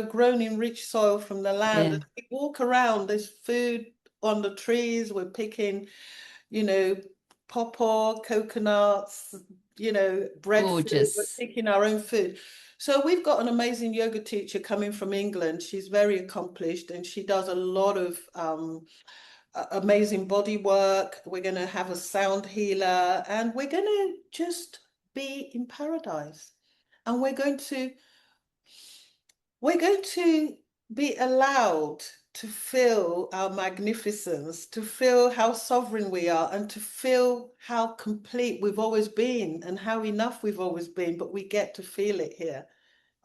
grown in rich soil from the land. Yeah. And we walk around, there's food on the trees, we're picking, you know, pawpaw, coconuts, breadfruit, we're Gorgeous. picking our own food. So we've got an amazing yoga teacher coming from England. She's very accomplished and she does a lot of amazing body work. We're going to have a sound healer and we're going to just be in paradise. And we're going to be allowed to feel our magnificence, to feel how sovereign we are, and to feel how complete we've always been and how enough we've always been, but we get to feel it here.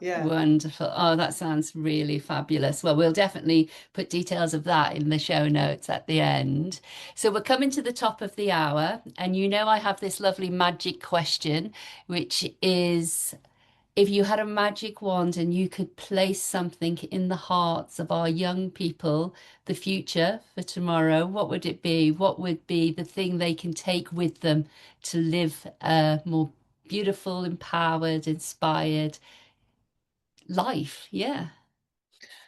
Yeah. Wonderful. Oh, that sounds really fabulous. Well, we'll definitely put details of that in the show notes at the end. So we're coming to the top of the hour, and I have this lovely magic question, which is if you had a magic wand and you could place something in the hearts of our young people, the future for tomorrow, what would it be? What would be the thing they can take with them to live a more beautiful, empowered, inspired life? Yeah.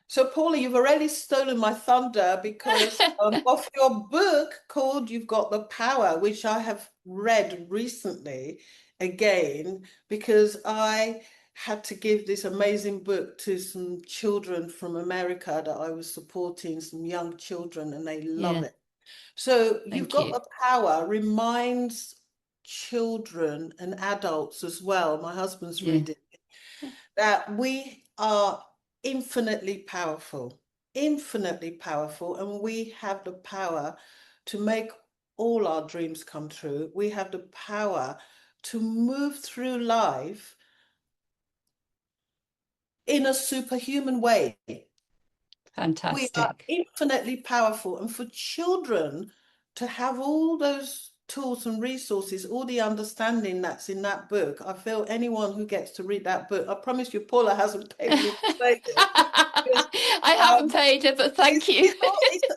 So, Paula, you've already stolen my thunder because of your book called You've Got the Power, which I have read recently again because I had to give this amazing book to some children from America that I was supporting, some young children, and they love Yeah. it. So, You've Thank Got you. the Power reminds children and adults as well. My husband's Yeah. reading that we are infinitely powerful, and we have the power to make all our dreams come true. We have the power to move through life in a superhuman way. We are Fantastic. infinitely powerful. And for children to have all those tools and resources, all the understanding that's in that book, I feel anyone who gets to read that book, I promise you, Paula hasn't paid me to say this. Because, I haven't paid her, but thank you.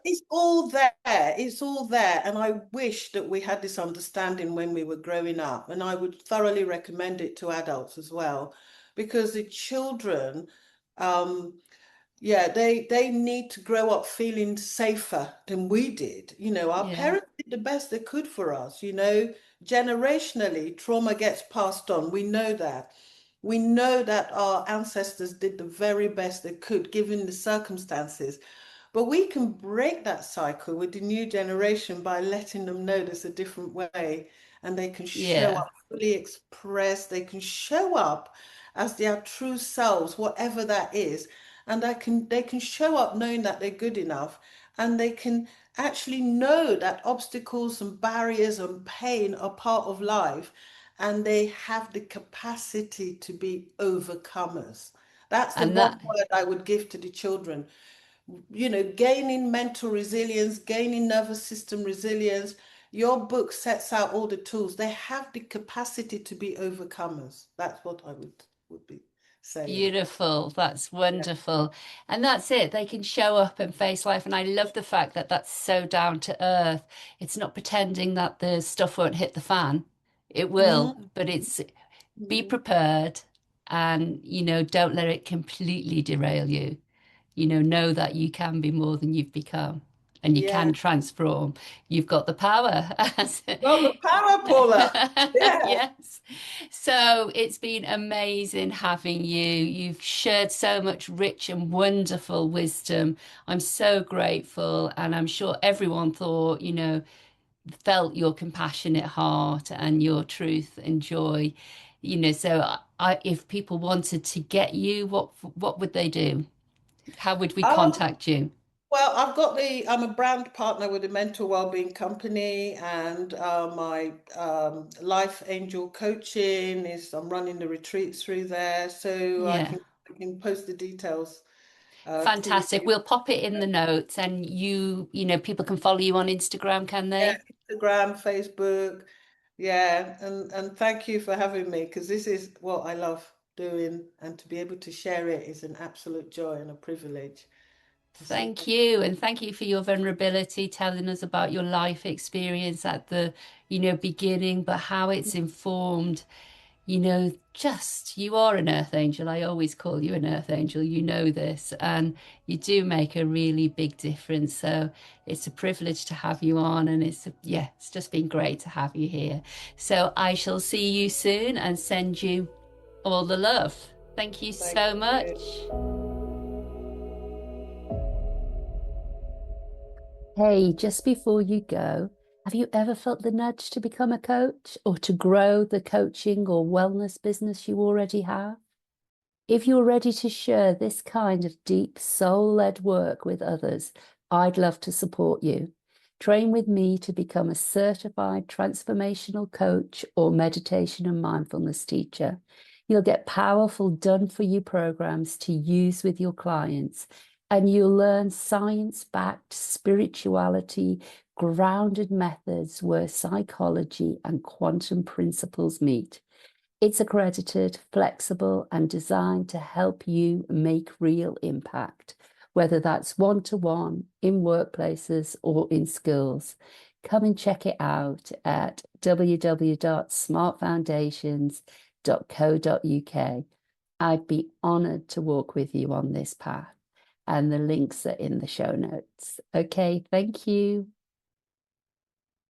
it's all there. It's all there. And I wish that we had this understanding when we were growing up. And I would thoroughly recommend it to adults as well, because the children, um, yeah, they need to grow up feeling safer than we did. Our Yeah. parents did the best they could for us. Generationally, trauma gets passed on. We know that. We know that our ancestors did the very best they could given the circumstances. But we can break that cycle with the new generation by letting them know there's a different way and they can show Yeah. up fully expressed, they can show up as their true selves, whatever that is. And they can show up knowing that they're good enough and they can actually know that obstacles and barriers and pain are part of life and they have the capacity to be overcomers. That's the And one that, word I would give to the children, gaining mental resilience, gaining nervous system resilience. Your book sets out all the tools. They have the capacity to be overcomers. That's what I would be saying. beautiful. That's Yeah. wonderful. And that's it. They can show up and face life. And I love the fact that that's so down to earth. It's not pretending that the stuff won't hit the fan. It will, Mhm. but it's be Mhm. prepared and, don't let it completely derail you. Know that you can be more than you've become and you Yeah. can transform. You've got the power. Got the power, Paula. Yeah. Yes. So it's been amazing having you. You've shared so much rich and wonderful wisdom. I'm so grateful. And I'm sure everyone thought, felt your compassionate heart and your truth and joy. So if people wanted to get you, what would they do? How would we Um, contact you? well, I'm a brand partner with a mental wellbeing company, and my Life Angel coaching I'm running the retreats through there. So I Yeah. can can post the details. Through Fantastic. We'll pop it in the notes, and people can follow you on Instagram, can yeah, they? Instagram, Facebook. Yeah, and thank you for having me, because this is what I love doing, and to be able to share it is an absolute joy and a privilege. So Thank you. And thank you for your vulnerability, telling us about your life experience at the, beginning, but how it's informed, just you are an earth angel. I always call you an earth angel. You know this, and you do make a really big difference. So it's a privilege to have you on, and it's just been great to have you here. So I shall see you soon and send you all the love. Thank you thank so much. you. Hey, just before you go, have you ever felt the nudge to become a coach or to grow the coaching or wellness business you already have? If you're ready to share this kind of deep soul-led work with others, I'd love to support you. Train with me to become a certified transformational coach or meditation and mindfulness teacher. You'll get powerful done-for-you programs to use with your clients, and you'll learn science-backed spirituality, grounded methods where psychology and quantum principles meet. It's accredited, flexible, and designed to help you make real impact, whether that's one-to-one, in workplaces, or in schools. Come and check it out at www.smartfoundations.co.uk. I'd be honored to walk with you on this path, and the links are in the show notes. Okay, thank you.